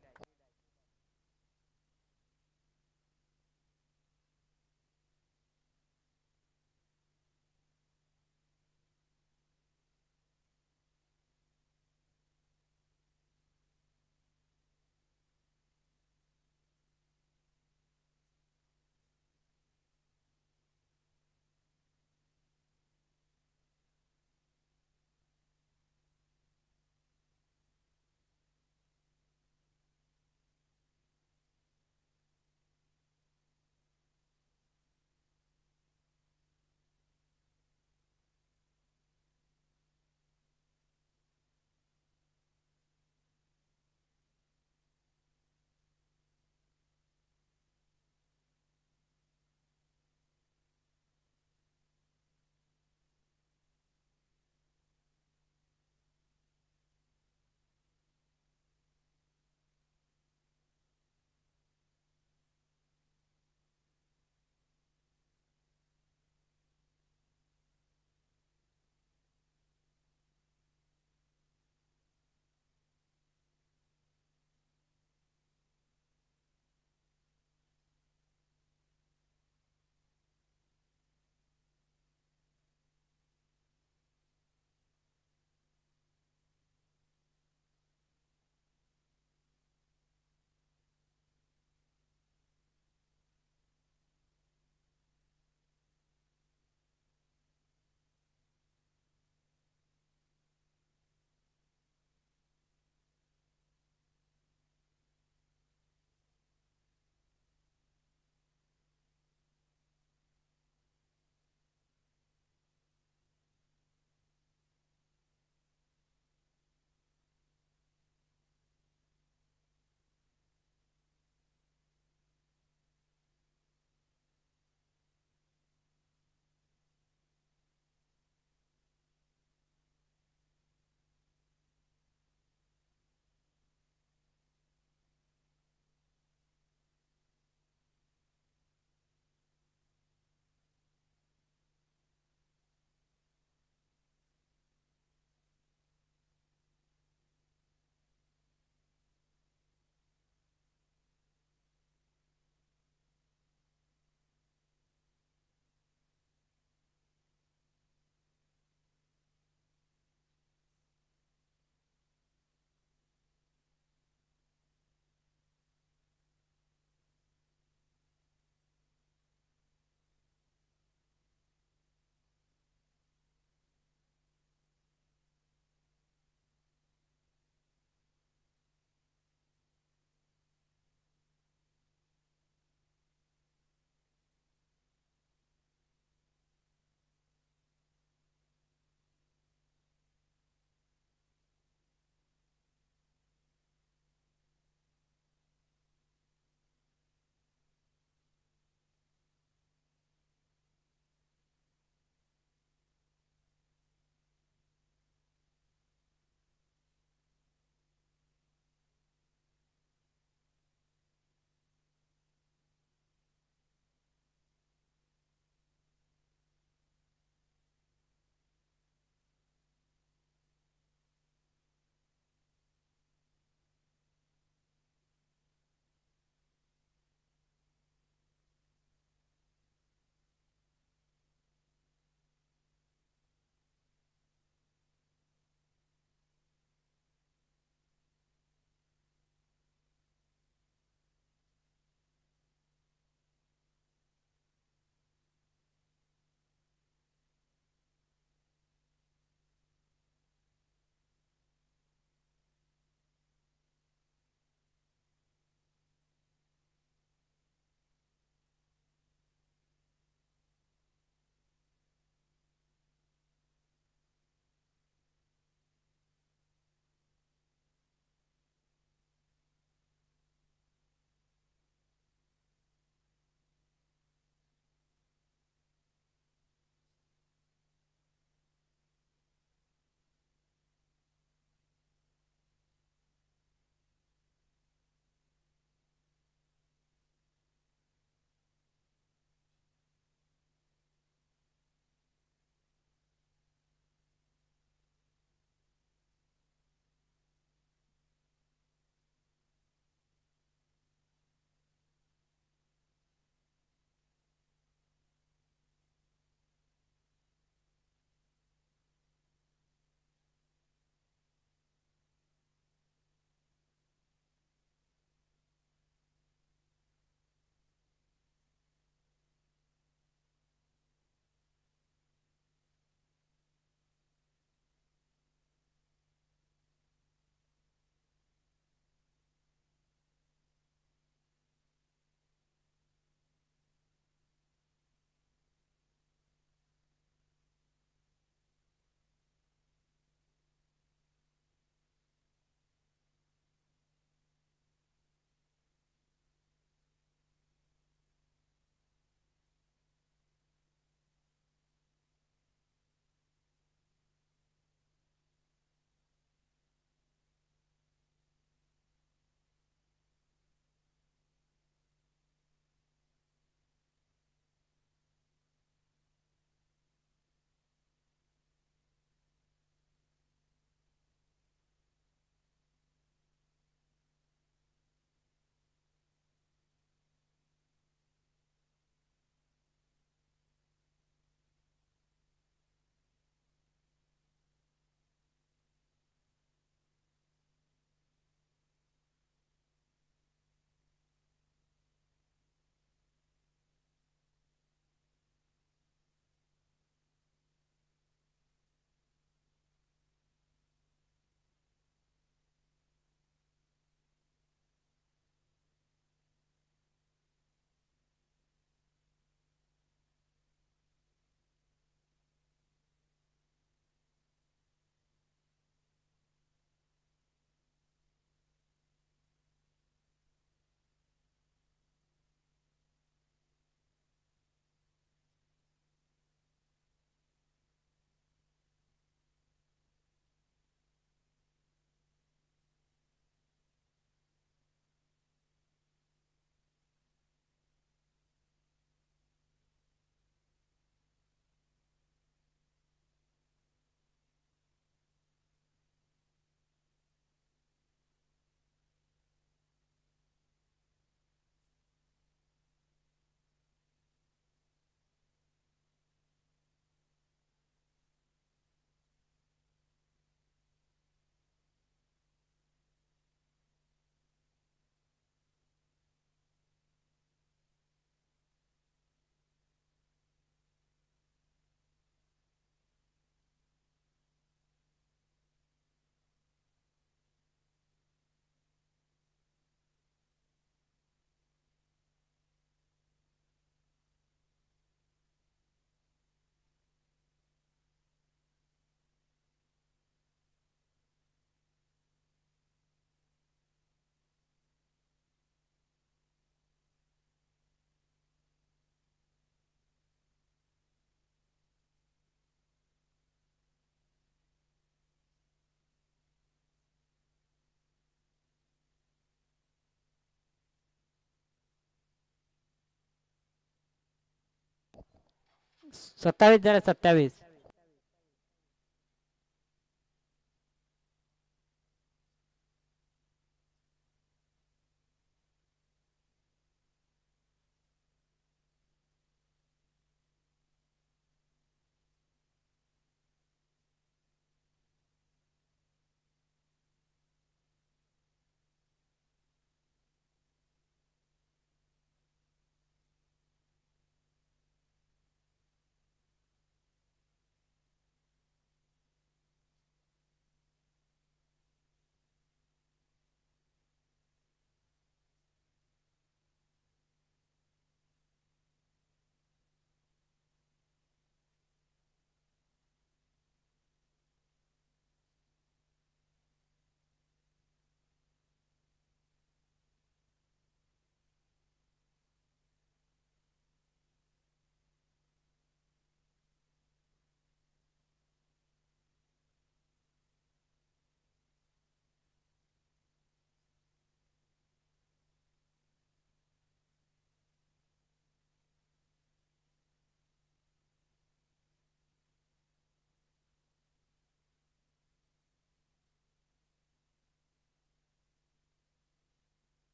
27 झाले 27.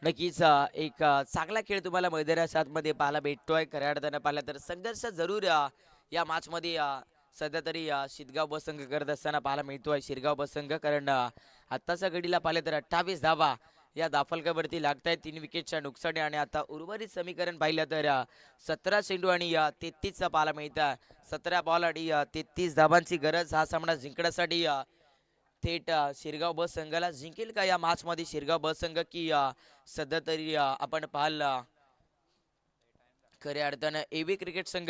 नक्कीच एक चांगला खेळ तुम्हाला मैदानाच्या आतमध्ये पाहायला भेटतोय. खऱ्या अर्थानं पाहिलं तर संघर्ष जरूर या मॅच मध्ये सध्या तरी शिरगाव बसंग करत असताना पाहायला मिळतोय. शिरगाव बसंग कारण आत्ताच्या घडीला पाहिलं तर 28 धावा या दाफलकावरती लागतायत 3 विकेटच्या नुकसानी. आणि आता उर्वरित समीकरण पाहिलं तर 17 चेंडू आणि 33 पाहायला मिळतं. 17 बॉल आणि 33 धावांची गरज हा सामना जिंकण्यासाठी. थेट शिरगाव बस संघाला जिंकेल का या मॅच मध्ये शिरगाव बस संघ की सध्या तरी आपण पाहाल खऱ्या अर्थानं एबी क्रिकेट संघ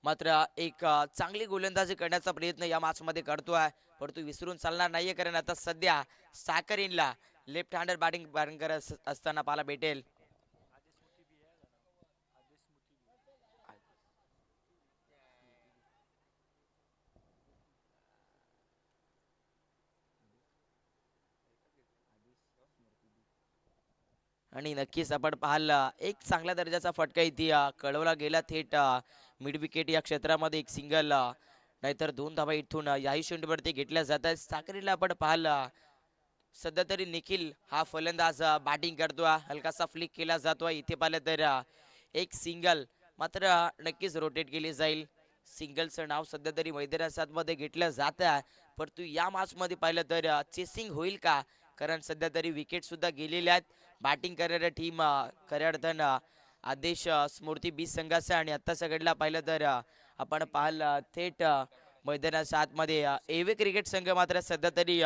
मात्र एक चांगली गोलंदाजी करण्याचा प्रयत्न या मॅच मध्ये करतोय. परंतु विसरून चालणार नाहीये कारण आता सध्या साकरीनला लेफ्ट हँडर बॅटिंग करत असताना पाहायला भेटेल. आणि नक्कीच आपण पाहाल एक चांगल्या दर्जाचा फटका इथे कळवला गेला थेट मिड विकेट या क्षेत्रामध्ये एक सिंगल नाहीतर 2 धावा इथून याही शेंडूवरती घेतल्या जात आहेत. साखरेला आपण पाहाल सध्या तरी निखिल हा फलंदाज बॅटिंग करतोय. हलकासा फ्लिक केला जातोय. इथे पाहिलं तर एक सिंगल मात्र नक्कीच रोटेट केली जाईल. सिंगलचं नाव सध्या तरी मैदानात मध्ये घेतलं जात आहे. परंतु या मॅच मध्ये पाहिलं तर चेसिंग होईल का कारण सध्या तरी विकेट सुद्धा गेलेल्या आहेत. बॅटिंग करणाऱ्या टीम खऱ्या अर्थानं आदेश स्मृती बी संघाचा. आणि आत्ताच्या घडीला पाहिलं तर आपण पाहाल थेट मैदानाच्या आतमध्ये एवे क्रिकेट संघ मात्र सध्या तरी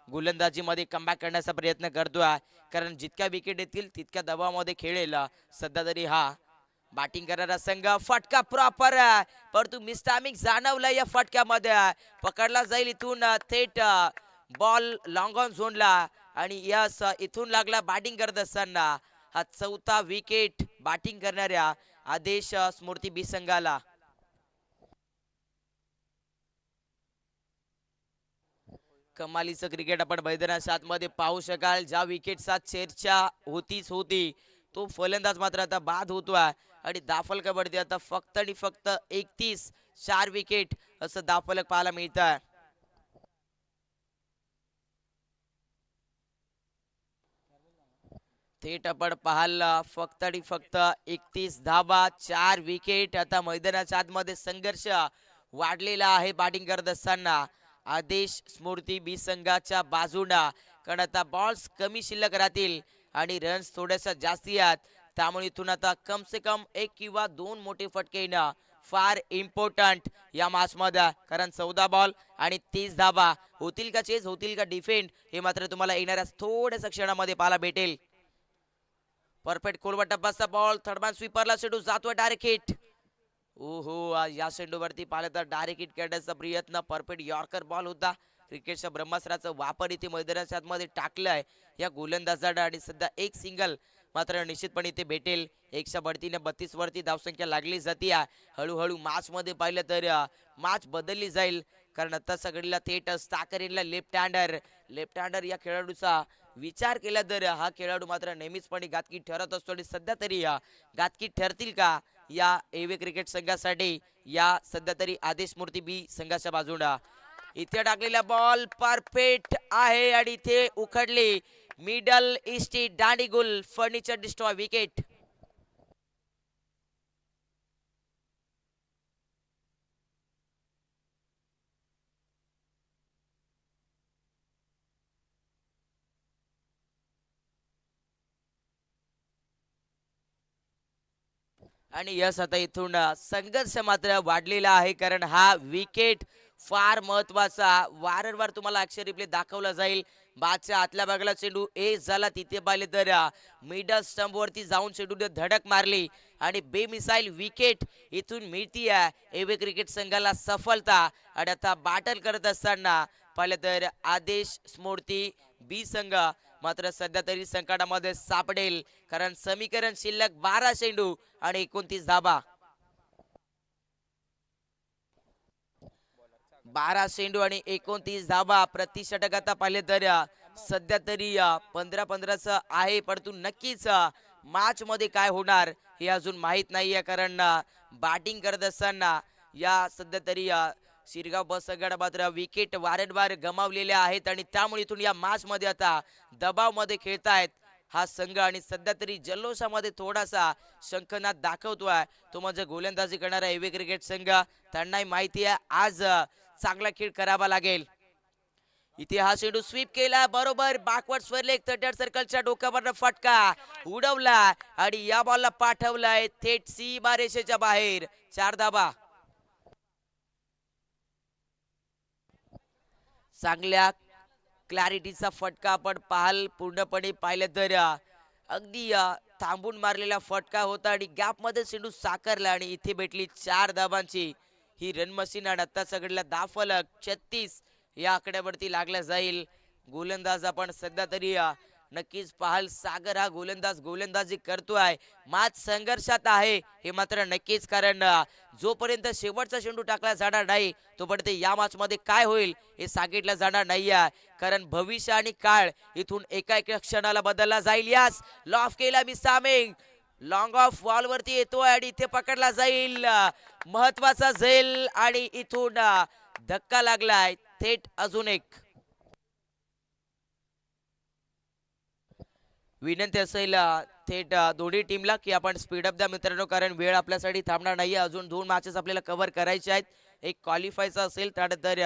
गोलंदाजीमध्ये कमबॅक करण्याचा प्रयत्न करतोय. कारण जितक्या विकेट येतील तितक्या दबावामध्ये खेळेल सध्या तरी हा बॅटिंग करणारा संघ. फटका प्रॉपर परंतु मिस्टामिक जाणवलं या फटक्यामध्ये. पकडला जाईल इथून थेट बॉल लॉंग ऑन झोनला. आणि यस इथून लागला बॅटिंग करत असताना हा 4था विकेट बॅटिंग करणाऱ्या आदेश स्मृती बी संघाला. कमालीचं क्रिकेट आपण मैदानाच्या आतमध्ये पाहू शकाल. ज्या विकेटचा चर्चा होतीच होती तो फलंदाज मात्र आता बाद होतोय. आणि दाफलकावरती आता फक्त आणि फक्त 31 4 विकेट असं दाफलक पाहायला मिळतं. थेट आपण पाहाल फक्त आणि फक्त 31 धाबा 4 विकेट. आता मैदानाच्या आतमध्ये संघर्ष वाढलेला आहे बॅटिंग करत असताना आदेश स्मृती बी संघाच्या बाजूला. कारण आता बॉल्स कमी शिल्लक राहतील आणि रन्स थोड्याशा जास्ती आहेत. त्यामुळे इथून आता कम से कम 1 किंवा 2 मोठे फटके येणं फार इम्पॉर्टंट या मॅच मध्ये. कारण 14 बॉल आणि 30 धाबा होतील का चेज होतील का डिफेंड हे मात्र तुम्हाला येणाऱ्या थोड्याशा क्षणामध्ये पाहायला भेटेल. परफेक्ट कोलवा टप्पाचा बॉल थर्डमॅन स्वीपरला चेंडू जातोय डायरेक्ट हिट. ओहो या चेंडूवरती पाहिलं तर डायरेक्ट हिट करण्याचा प्रयत्न परफेक्ट यॉर्कर बॉल होता. क्रिकेटच्या ब्रह्मास्त्राचा वापर इथे मैदानाच्या आतमध्ये टाकलाय या गोलंदाजानं आणि सध्या एक सिंगल मात्र निश्चितपणे इथे भेटेल. 132 वरती धावसंख्या लागली जाते. हळूहळू मॅच मध्ये पाहिलं तर मॅच बदलली जाईल कारण आता सगळीला थेट साकरेला लेफ्ट हँडर या खेळाडूचा विचार केला तर हा खेळाडू मात्र नेहमीचपणे घातकी ठरत असतो आणि सध्या तरी घातकी ठरतील का या एवे क्रिकेट संघासाठी या सध्या तरी आदेश मूर्ती बी संघाच्या बाजूला. इथे टाकलेला बॉल परफेक्ट आहे आणि इथे उखडली मिडल इस्टी दांडीगुल फर्निचर डिस्ट्रॉय विकेट. आणि यस आता इथून संघर्ष मात्र वाढलेला आहे कारण हा विकेट फार महत्वाचा. वारंवार तुम्हाला अक्षर रिप्ले दाखवला जाईल. बादच्या आतल्या भागाला चेंडू ए झाला तिथे पाहिले तर मिडल स्टंप वरती जाऊन चेंडूने धडक मारली आणि बेमिसाईल विकेट इथून मिळती आहे एवे क्रिकेट संघाला सफलता. आणि आता बॅटल करत असताना पाहिलं तर आदेश स्मृती बी संघ मात्र सध्या तरी संकटामध्ये सापडेल कारण समीकरण शिल्लक 12 चेंडू आणि 29 धाबा. 12 चेंडू आणि 29 धाबा प्रति षटक. आता पाहिले तर सध्या तरी 15-15च आहे परंतु नक्कीच मॅच मध्ये काय होणार हे अजून माहित नाहीये कारण बॅटिंग करत असताना या सध्या तरी शिरगाव बस संघाने मात्र विकेट वारंवार गमावलेल्या आहेत आणि त्यामुळे इथून या मॅच मध्ये आता दबाव मध्ये खेळतायत हा संघ आणि सध्या तरी जल्लोषामध्ये थोडासा शंखनाद दाखवतोय तो म्हणजे गोलंदाजी करणारा एवे क्रिकेट संघ. त्यांनाही माहिती आहे आज चांगला खेळ करावा लागेल. इथे हा चेंडू स्वीप केला बरोबर बॅकवर्ड स्वेरले 30 सर्कलच्या डोक्यावर फटका उडवला आणि या बॉलला पाठवलाय थेट सीमारेषेच्या बाहेर. 4 धाबा. चांगल्या क्लॅरिटीचा फटका आपण पूर्णपणे पाहिलं तर अगदी थांबून मारलेला फटका होता आणि गॅप मध्ये चेंडू साकारला आणि इथे भेटली 4 धाबांची ही रन मशीन. आणि आता सगळ्याला दाफलक 36 या आकड्यावरती लागला जाईल. गोलंदाज आपण सध्या तरी नक्कीच पाहाल सागर हा गोलंदाजी करतोय. मॅच संघर्षात आहे हे मात्र नक्कीच कारण जोपर्यंत शेवटचा चेंडू टाकला जाणार नाही तोपर्यंत या मॅच मध्ये काय होईल हे सांगितलं जाणार नाहीये कारण भविष्य आणि काळ इथून एका एका क्षणाला बदलला जाईल. यास लॉफ केला मिसामिंग लॉंग ऑफ बॉल वरती येतोय आणि इथे पकडला जाईल महत्वाचा झेल आणि इथून धक्का लागलाय थेट अजून एक. विनंती असेल थेट दोन्ही टीमला की आपण स्पीडअप द्या मित्रांनो कारण वेळ आपल्यासाठी थांबणार नाहीये. अजून 2 मॅचेस आपल्याला कव्हर करायचे आहेत. एक क्वालिफायचा असेल त्यानंतर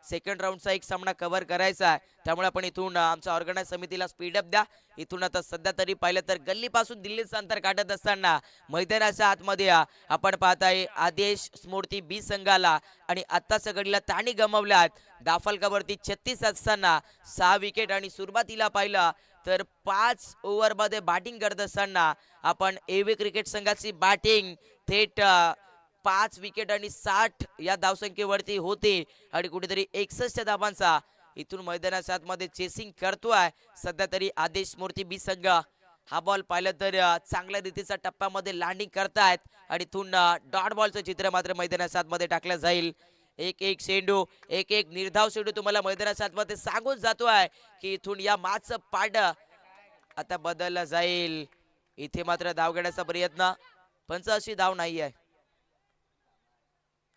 सेकंड राऊंडचा एक सामना कव्हर करायचा आहे त्यामुळे आपण इथून आमच्या ऑर्गनाइज समितीला स्पीडअप द्या. इथून आता सध्या तरी पाहिलं तर गल्लीपासून दिल्लीचं अंतर काढत असताना मैदानाच्या आतमध्ये आपण पाहताय आदेश स्मृती बी संघाला आणि आता सगळीला ताणी गमावल्यात. दाफलकावरती 36 असताना 6 विकेट आणि सुरुवातीला पाहिलं तर 5 ओव्हर मध्ये बॅटिंग करत असताना आपण एवे क्रिकेट संघाची बॅटिंग थेट 5 विकेट आणि 60 या धावसंख्येवरती होते आणि कुठेतरी 61 धाबांचा इथून मैदानाच्या आतमध्ये चेसिंग करतोय सध्या तरी आदेश मूर्ती बी संघ. हा बॉल पाहिलं तर चांगल्या रीतीचा टप्प्यामध्ये लँडिंग करतायत आणि इथून डॉट बॉलचं चित्र मात्र मैदानाच्या आतमध्ये टाकलं जाईल. एक चेंडू एक निर्धाव चेंडू तुम्हाला मैदानाच्या आतमध्ये सांगून जातोय की इथून या मॅचचं पाड आता बदललं जाईल. इथे मात्र धाव घेण्याचा प्रयत्न पंच अशी धाव नाहीये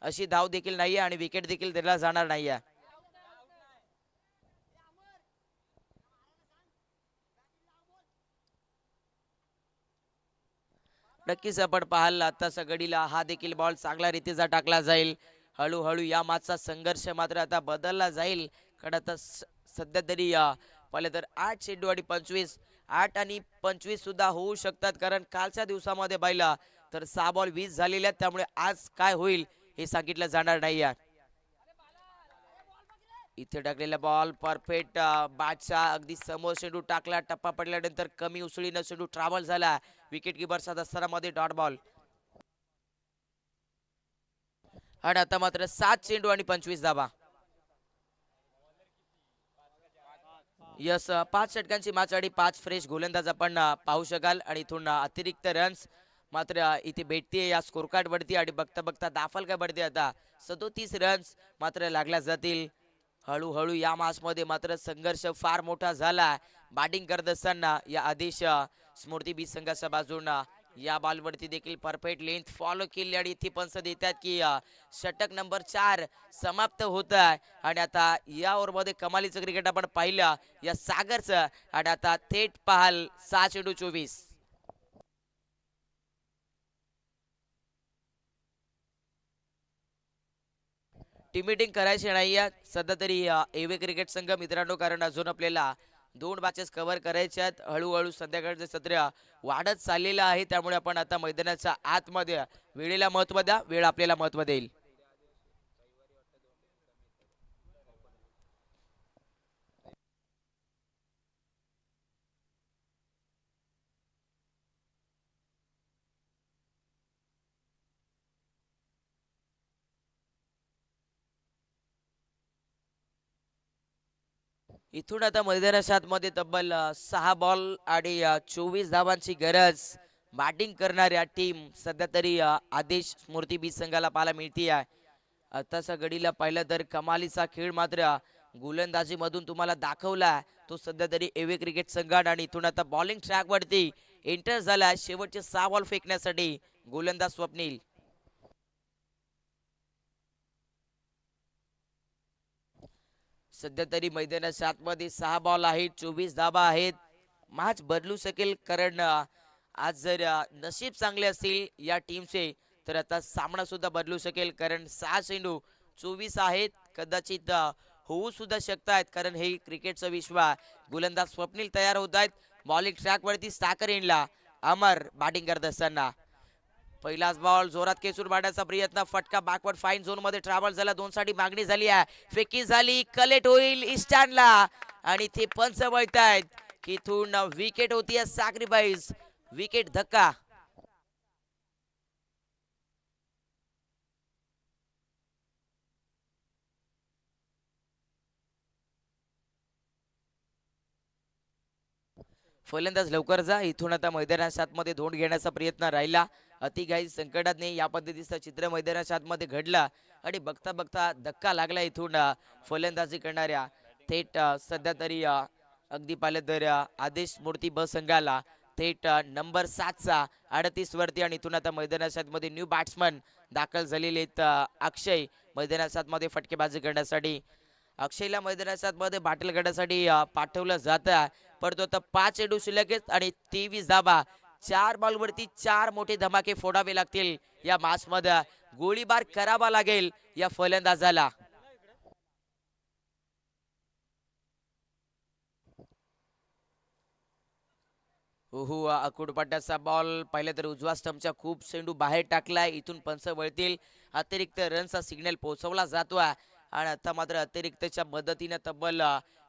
अशी धाव देखील नाहीये आणि विकेट देखील दिला जाणार नाहीये. नक्कीच आपण पाहाल आता सगळीला हा देखील बॉल चांगल्या रीतीचा टाकला जाईल. हळूहळू या मॅचचा संघर्ष मात्र आता बदलला जाईल कारण आता सध्या तरी पाहिलं तर 8 चेंडू आणि 25 8 आणि 25 सुद्धा होऊ शकतात कारण कालच्या दिवसामध्ये पाहिला तर 6 बॉल 20 झालेले आहेत त्यामुळे आज काय होईल हे सांगितलं जाणार नाही. इथे टाकलेला बॉल परफेक्ट बॅटच्या अगदी समोर चेंडू टाकला टप्पा पडल्यानंतर कमी उसळीनं चेंडू ट्रॅव्हल झाला विकेट किपर असताना मध्ये डॉट बॉल. आणि आता मात्र 7 चेंडू आणि 25 धावा. यस 5 षटकांची मॅच आणि 5 फ्रेश गोलंदाज आपण पाहू शकाल आणि इथून अतिरिक्त रन्स मात्र इथे भेटते या स्कोर कार्ड वरती आणि बघता बघता दाफल काय पडते आता 37 रन्स मात्र लागल्या जातील. हळूहळू या मध्ये मात्र संघर्ष फार मोठा झाला. बॅटिंग करत असताना या आदेश स्मृती बी संघाच्या बाजून या बॉलवरती देखील परफेक्ट लेंथ फॉलो केली आणि इथे पंच देतात की षटक नंबर 4 समाप्त होत आहे. आणि आता या ओव्हरमध्ये कमालीचं क्रिकेट आपण पाहिलं या सागरचं. आणि आता थेट पाहाल 6 चेंडू 24. टीम मीटिंग करायची नाही सध्या तरी एव्ही क्रिकेट संघ मित्रांनो, कारण अजून आपल्याला 2 मॅचेस कव्हर करायच्या आहेत. हळूहळू संध्याकाळचे सत्र वाढत चाललेलं आहे, त्यामुळे आपण आता मैदानाच्या आतमध्ये वेळेला महत्त्व द्या, वेळ आपल्याला महत्त्व देईल. इथून आता मैदानाच्या आतमध्ये तब्बल 6 बॉल आणि 24 धावांची गरज बॅटिंग करणाऱ्या टीम सध्या तरी आदेश स्मृती बी संघाला पाहायला मिळते आहे. आताचा घडीला पाहिलं तर कमालीचा खेळ मात्र गोलंदाजी मधून तुम्हाला दाखवला तो सध्या तरी एव्ही क्रिकेट संघात. आणि इथून आता बॉलिंग ट्रॅक वरती एंटर झाला शेवटचे 6 बॉल फेकण्यासाठी गोलंदाज स्वप्नील. सध्या तरी मैदानाच्या आतमध्ये 6 बॉल आहेत, 24 धाबा आहेत. मॅच बदलू शकेल, कारण आज जर नशीब चांगले असतील या टीमचे तर आता सामना सुद्धा बदलू शकेल, कारण 6 चेंडू 24 आहेत. कदाचित होऊ सुद्धा शकतात, कारण हे क्रिकेटचं विश्व आहे. गोलंदाज स्वप्नील तयार होत आहेत. बॉलिंग ट्रॅक वरती साकर इनला अमर बॅटिंग करत असताना पहिलाच बॉल जोरात खेचून मारण्याचा प्रयत्न, फटका बॅकवर्ड फाईन झोन मध्ये ट्रॅव्हल झाला. 2 साठी मागणी झाली आहे, फेकी झाली, कलेक्ट होईल इस्टानला आणि ते पंच वळतायत की इथून विकेट होती सॅक्रिफाईस, विकेट धक्का. फलंदाज लवकर जा, इथून आता मैदानाच्या आतमध्ये धोंड घेण्याचा प्रयत्न राहिला. अतिघाई संकटात नाही या पद्धतीचं चित्र मैदानाच्या आतमध्ये घडलं आणि बघता बघता धक्का लागला इथून फलंदाजी करणाऱ्या थेट सध्या तरी अगदी पाहिलं तर आदेश मूर्ती ब संघाला थेट नंबर 7चा 38 वरती. आणि इथून आता मैदानाच्या आतमध्ये न्यू बॅट्समन दाखल झालेले आहेत अक्षय मैदानाच्या आतमध्ये फटकेबाजी करण्यासाठी. अक्षयला मैदानाच्या आतमध्ये बाटल करण्यासाठी पाठवलं जातं, पण तो आता 5 चेंडू शिल्लक आहेत आणि 23 धाबा. 4 बॉलवरती 4 मोठे धमाके फोडावे लागतील या मॅच मध्ये, गोळीबार करावा लागेल या फलंदाजाला. ओहो अकुडपाट्याचा बॉल पाहिलं तर उजवा स्टंपच्या खूप चेंडू बाहेर टाकलाय. इथून पंच वळतील, अतिरिक्त रनचा सिग्नल पोहोचवला जातोय आणि आता मात्र अतिरिक्तच्या मदतीने तब्बल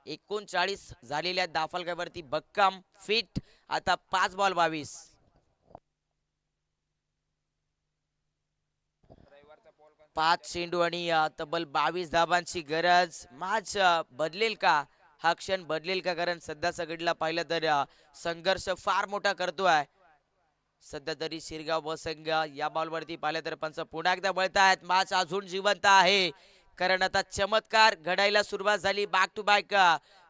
39 झालेल्या दाफलकावरती बक्कम फिट. आता 5 बॉल 22. पाच चेंडू आणि तब्बल 22 धाबांची गरज. मॅच बदलेल का, हा क्षण बदलेल का, कारण सध्याचा घडीला पाहिलं तर संघर्ष फार मोठा करतोय सध्या तरी शिरगाव बसंग. या बॉलवरती पाहिलं तर पंच पुन्हा एकदा बळतायत. मॅच अजून जिवंत आहे, कारण आता चमत्कार घडायला सुरुवात झाली. बॅक टू बॅक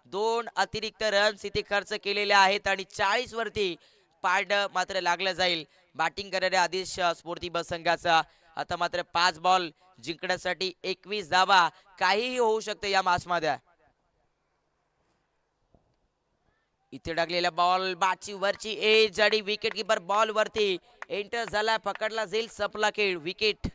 2 अतिरिक्त रन्स इथे खर्च केलेले आहेत आणि 40 वरती पारड मात्र लागलं जाईल बॅटिंग करणाऱ्या आदेश स्फूर्ती बस संघाचा. आता मात्र 5 बॉल जिंकण्यासाठी 21 धावा. काहीही होऊ शकते या मॅच मध्ये. इथे टाकलेला बॉल बाची वरची एज आणि विकेट किपर बॉल वरती एंटर झाला, पकडला जाईल, सपला खेळ, विकेट.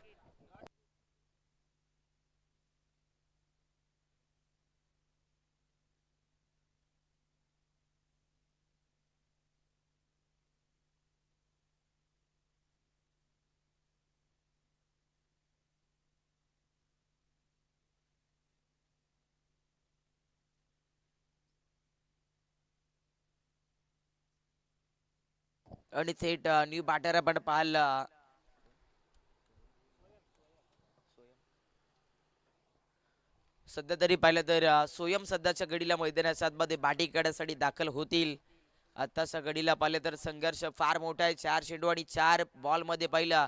आणि थेट न्यू बॅटर आपण पाहिलं सध्या तरी पाहिलं तर सोयम सध्याच्या घडीला मैदानाच्या आतमध्ये बाटी काढण्यासाठी दाखल होतील. आताच्या घडीला पाहिलं तर संघर्ष फार मोठा आहे. 4 चेंडू आणि 4 बॉल मध्ये पाहिला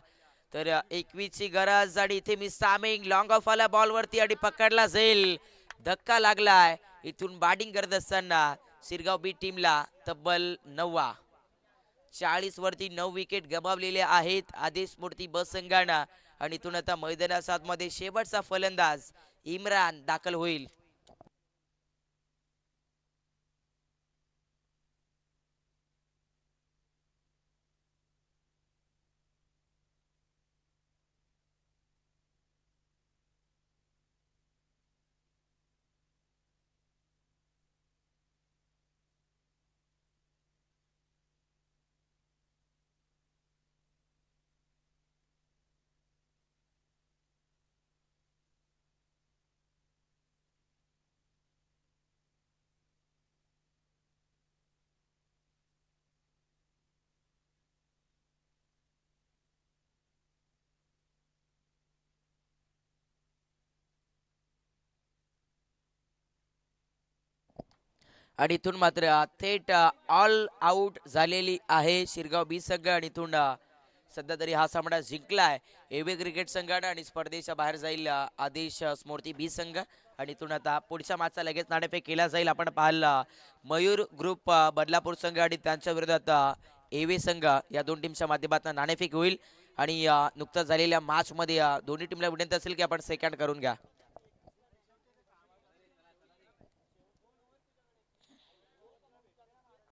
तर 21 ची गरज आणि इथे मिस सामिंग लॉंग ऑफ आला बॉल वरती आणि पकडला जाईल. धक्का लागलाय इथून बॅटिंग करत असताना शिरगाव बी टीमला तब्बल 9. 40 वरती 9 विकेट गमावलेले आहेत आदेश मूर्ती बस संघानं आणि इथून आता मैदानाच्या आतमध्ये शेवटचा फलंदाज इम्रान दाखल होईल. आणि इथून मात्र थेट ऑल आउट झालेली आहे शिरगाव बी संघ आणि इथून सध्या तरी हा सामना जिंकलाय एवे क्रिकेट संघानं आणि स्पर्धेच्या बाहेर जाईल आदेश स्मृती बी संघ आणि इथून आता पुढच्या मॅचचा लगेच नाणेफेक केला जाईल. आपण पाहिलं मयूर ग्रुप बदलापूर संघ आणि त्यांच्या विरोधात एवे संघ या दोन टीमच्या माध्यमातून नाणेफेक होईल आणि नुकताच झालेल्या मॅच मध्ये दोन्ही टीमला विनंती असेल की आपण सेकंड करून घ्या.